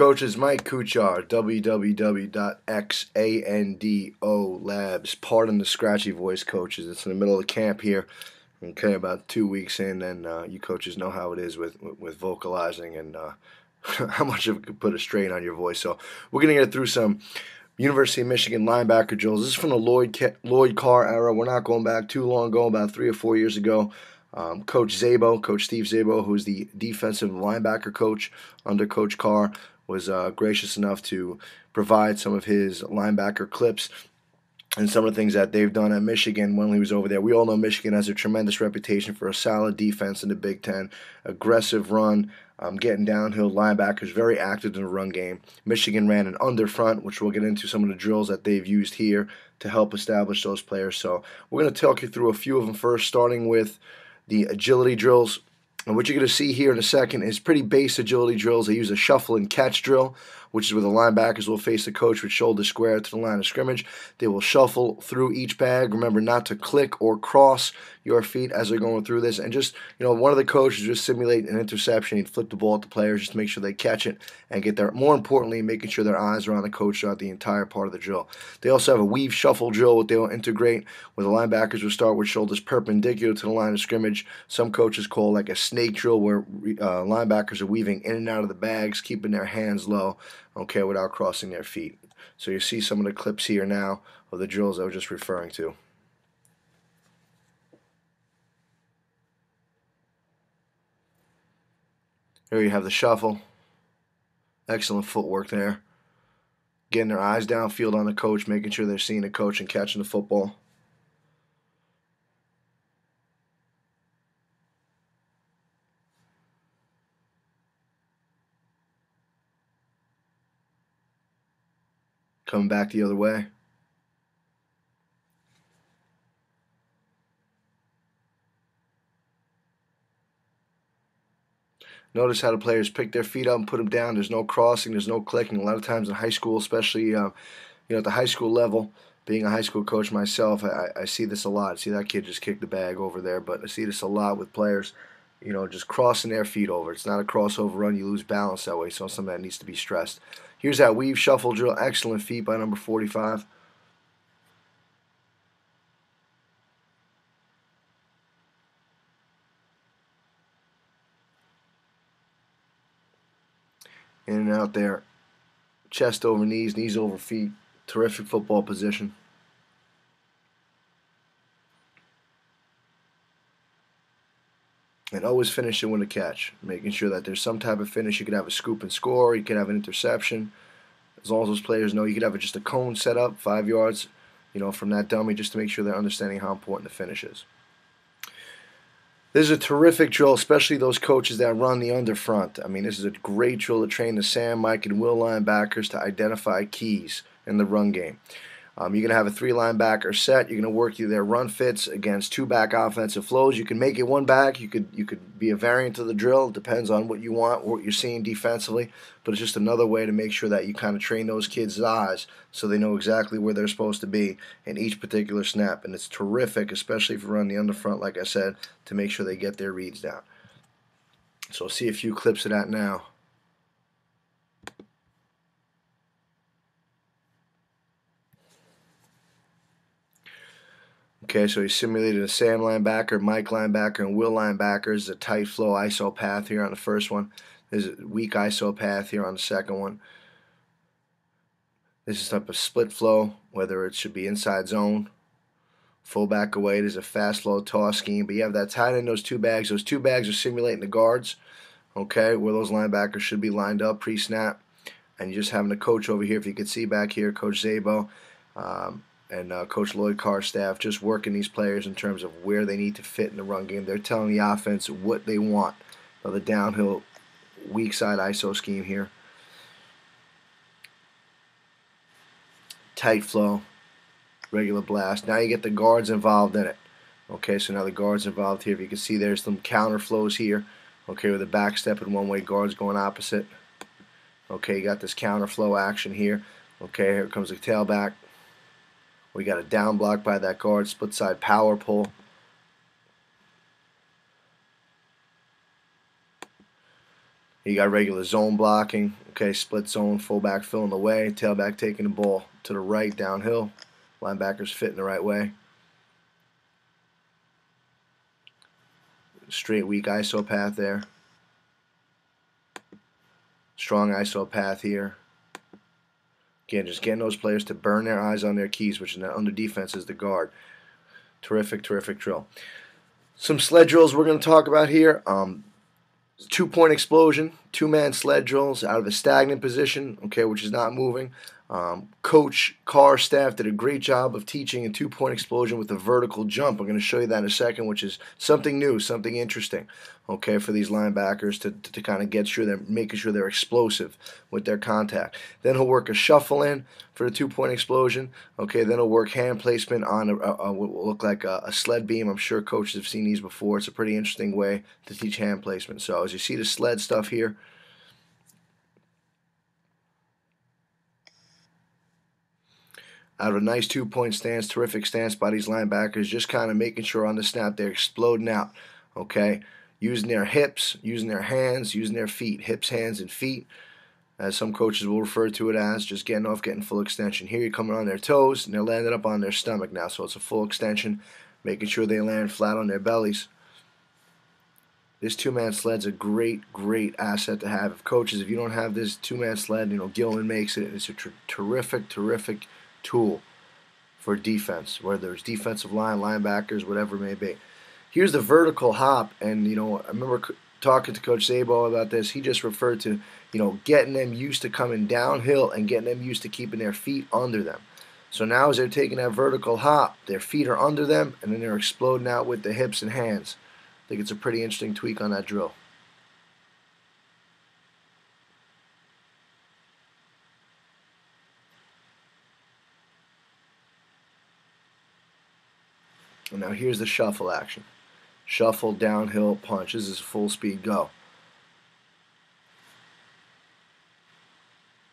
Coaches Mike Kuchar, www.xando labs. Pardon the scratchy voice, coaches. It's in the middle of camp here. Okay, about 2 weeks in, and you coaches know how it is with vocalizing and how much it could put a strain on your voice. So we're going to get through some University of Michigan linebacker drills. This is from the Lloyd Carr era. We're not going back too long ago, about 3 or 4 years ago. Coach Steve Szabo, who's the defensive linebacker coach under Coach Carr, was gracious enough to provide some of his linebacker clips and some of the things that they've done at Michigan when he was over there. We all know Michigan has a tremendous reputation for a solid defense in the Big Ten, aggressive run, getting downhill, linebackers, very active in the run game. Michigan ran an under front, which we'll get into some of the drills that they've used here to help establish those players. So we're going to talk you through a few of them first, starting with the agility drills. And what you're going to see here in a second is pretty base agility drills. They use a shuffle and catch drill, which is where the linebackers will face the coach with shoulder square to the line of scrimmage. They will shuffle through each bag. Remember not to click or cross your feet as they're going through this. And just, one of the coaches just simulate an interception. He'd flip the ball at the players just to make sure they catch it and get there. More importantly, making sure their eyes are on the coach throughout the entire part of the drill. They also have a weave shuffle drill, what they will integrate, where the linebackers will start with shoulders perpendicular to the line of scrimmage. Some coaches call like a snake drill, where linebackers are weaving in and out of the bags, keeping their hands low, okay, without crossing their feet. So you see some of the clips here now of the drills I was just referring to. Here you have the shuffle. Excellent footwork there. Getting their eyes downfield on the coach, making sure they're seeing the coach and catching the football. Coming back the other way. Notice how the players pick their feet up and put them down. There's no crossing. There's no clicking. A lot of times in high school, especially at the high school level, being a high school coach myself, I see this a lot. See that kid just kicked the bag over there, but I see this a lot with players, just crossing their feet over. It's not a crossover run. You lose balance that way, so something that needs to be stressed. Here's that weave shuffle drill. Excellent feat by number 45. In and out there. Chest over knees, knees over feet. Terrific football position. And always finish it with a catch, making sure that there's some type of finish. You could have a scoop and score. You could have an interception. As long as those players know, you could have just a cone set up 5 yards, from that dummy, just to make sure they're understanding how important the finish is. This is a terrific drill, especially those coaches that run the under front. I mean, this is a great drill to train the Sam, Mike, and Will linebackers to identify keys in the run game. You're going to have a 3 linebacker set. You're going to work their run fits against 2 back offensive flows. You can make it 1 back. You could be a variant of the drill. It depends on what you want, what you're seeing defensively. But it's just another way to make sure that you kind of train those kids' eyes so they know exactly where they're supposed to be in each particular snap. And it's terrific, especially if you run the under front, like I said, to make sure they get their reads down. So I'll see a few clips of that now. Okay, so he simulated a Sam linebacker, Mike linebacker, and Will linebacker. This is a tight flow ISO path here on the first one. There's a weak ISO path here on the second one. This is type of split flow, whether it should be inside zone, full back away. There's a fast flow toss scheme, but you have that tight end, those 2 bags. Those 2 bags are simulating the guards, okay, where those linebackers should be lined up pre-snap. And you're just having the coach over here, if you could see back here, Coach Szabo, and Coach Lloyd Carr staff just working these players in terms of where they need to fit in the run game. They're telling the offense what they want. The downhill, weak side ISO scheme here. Tight flow, regular blast. Now you get the guards involved in it. Okay, so now the guards involved here. If you can see, there's some counter flows here. Okay, with the back step in one way, guards going opposite. Okay, you got this counter flow action here. Okay, here comes the tailback. We got a down block by that guard, split side power pull. You got regular zone blocking. Okay, split zone, fullback filling the way, tailback taking the ball to the right downhill. Linebackers fit in the right way. Straight weak ISO path there. Strong ISO path here. Again, just getting those players to burn their eyes on their keys, which is under defense is the guard. Terrific, terrific drill. Some sled drills we're going to talk about here. 2-point explosion, 2-man sled drills out of a stagnant position, okay, which is not moving. Coach Carr staff did a great job of teaching a 2-point explosion with a vertical jump. I'm going to show you that in a second, which is something new, something interesting, okay, for these linebackers to kind of get sure they're making sure they're explosive with their contact. Then he'll work a shuffle in for the 2-point explosion. Okay, then he'll work hand placement on what will look like a sled beam. I'm sure coaches have seen these before. It's a pretty interesting way to teach hand placement. So as you see the sled stuff here, out of a nice 2-point stance, terrific stance by these linebackers, just kind of making sure on the snap they're exploding out, okay? Using their hips, using their hands, using their feet. Hips, hands, and feet, as some coaches will refer to it as, just getting off, getting full extension. Here you're coming on their toes, and they're landing up on their stomach now, so it's a full extension, making sure they land flat on their bellies. This 2-man sled's a great, great asset to have. Coaches, if you don't have this 2-man sled, Gilman makes it. It's a terrific, terrific tool for defense, whether it's defensive line, linebackers, whatever it may be. Here's the vertical hop, and I remember talking to Coach Sabo about this. He just referred to getting them used to coming downhill and getting them used to keeping their feet under them. So now as they're taking that vertical hop, their feet are under them, and then they're exploding out with the hips and hands. I think it's a pretty interesting tweak on that drill. And now here's the shuffle action. Shuffle, downhill, punch. This is full speed go.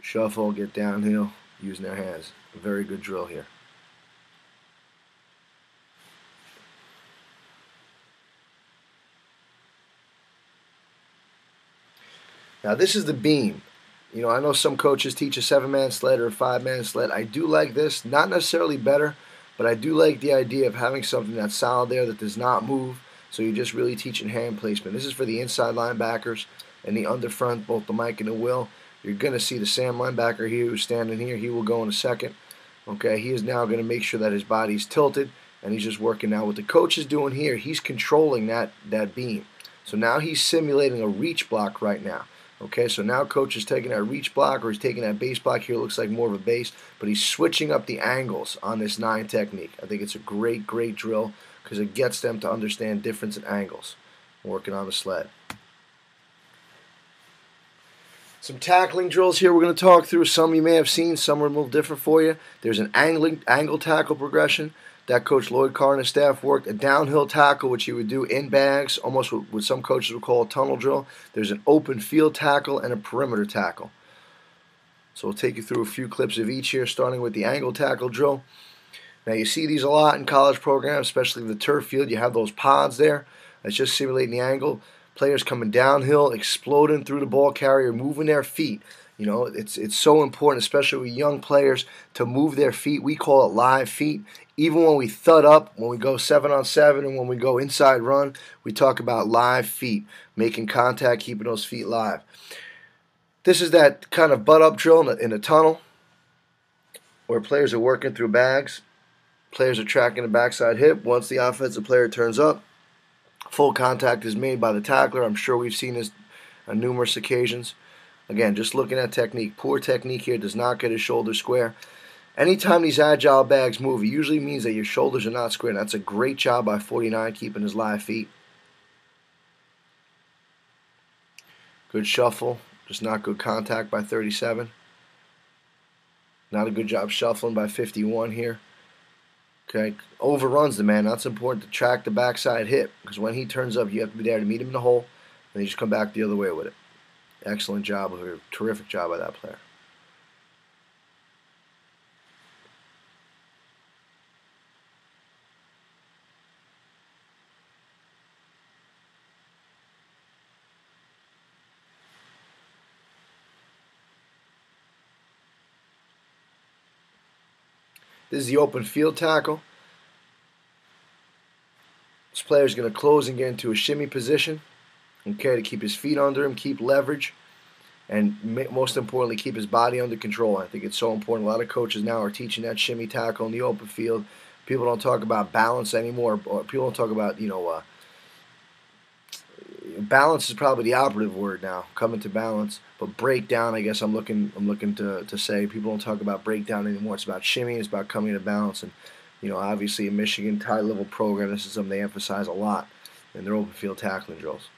Shuffle, get downhill, using their hands. A very good drill here. Now this is the beam. I know some coaches teach a 7-man sled or a 5-man sled. I do like this, not necessarily better, but I do like the idea of having something that's solid there that does not move. So you're just really teaching hand placement. This is for the inside linebackers and the underfront, both the Mike and the Will. You're going to see the Sam linebacker here who's standing here. He will go in a second. Okay, he is now going to make sure that his body's tilted, and he's just working now. What the coach is doing here, he's controlling that beam. So now he's simulating a reach block right now. Okay, so now coach is taking that reach block, or he's taking that base block here. It looks like more of a base, but he's switching up the angles on this 9 technique. I think it's a great, great drill because it gets them to understand difference in angles. Working on the sled. Some tackling drills here we're going to talk through. Some you may have seen, some are a little different for you. There's an angle tackle progression that Coach Lloyd, Carr, and his staff worked. A downhill tackle, which you would do in bags, almost what some coaches would call a tunnel drill. There's an open field tackle and a perimeter tackle. So we'll take you through a few clips of each here, starting with the angle tackle drill. Now you see these a lot in college programs, especially the turf field. You have those pods there. That's just simulating the angle. Players coming downhill, exploding through the ball carrier, moving their feet. It's so important, especially with young players, to move their feet. We call it live feet. Even when we thud up, when we go 7-on-7, and when we go inside run, we talk about live feet, making contact, keeping those feet live. This is that kind of butt-up drill in a tunnel where players are working through bags. Players are tracking the backside hip. Once the offensive player turns up, full contact is made by the tackler. I'm sure we've seen this on numerous occasions. Again, just looking at technique. Poor technique here, does not get his shoulder square. Anytime these agile bags move, it usually means that your shoulders are not square. That's a great job by 49 keeping his live feet. Good shuffle, just not good contact by 37. Not a good job shuffling by 51 here. Okay, overruns the man. That's important to track the backside hip, because when he turns up, you have to be there to meet him in the hole, and you just come back the other way with it. Excellent job, a terrific job by that player. This is the open field tackle. This player is going to close and get into a shimmy position, okay, to keep his feet under him, keep leverage, and most importantly, keep his body under control. I think it's so important. A lot of coaches now are teaching that shimmy tackle in the open field. People don't talk about balance anymore. Or people don't talk about, balance is probably the operative word now, coming to balance. But breakdown, I guess I'm looking to say, people don't talk about breakdown anymore. It's about shimmy. It's about coming to balance. And obviously in Michigan, high-level program, this is something they emphasize a lot in their open field tackling drills.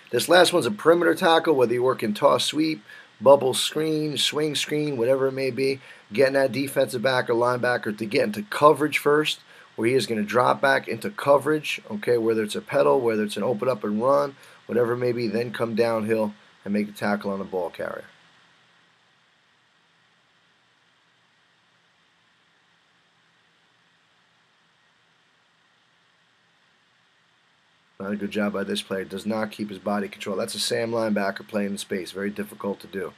This last one's a perimeter tackle, whether you work in toss sweep, bubble screen, swing screen, whatever it may be, getting that defensive back or linebacker to get into coverage first, where he is going to drop back into coverage, okay, whether it's a pedal, whether it's an open up and run, whatever it may be, then come downhill and make a tackle on the ball carrier. Not a good job by this player. Does not keep his body control. That's a Sam linebacker playing in space. Very difficult to do.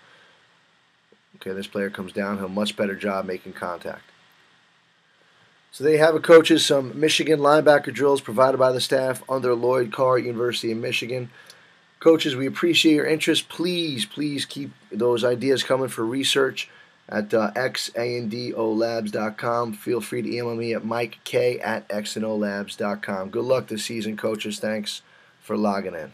Okay, this player comes downhill. Much better job making contact. So there you have it, coaches. Some Michigan linebacker drills provided by the staff under Lloyd, Carr, University of Michigan. Coaches, we appreciate your interest. Please keep those ideas coming for research at xandolabs.com. Feel free to email me at mikek@xandolabs.com. Good luck this season, coaches. Thanks for logging in.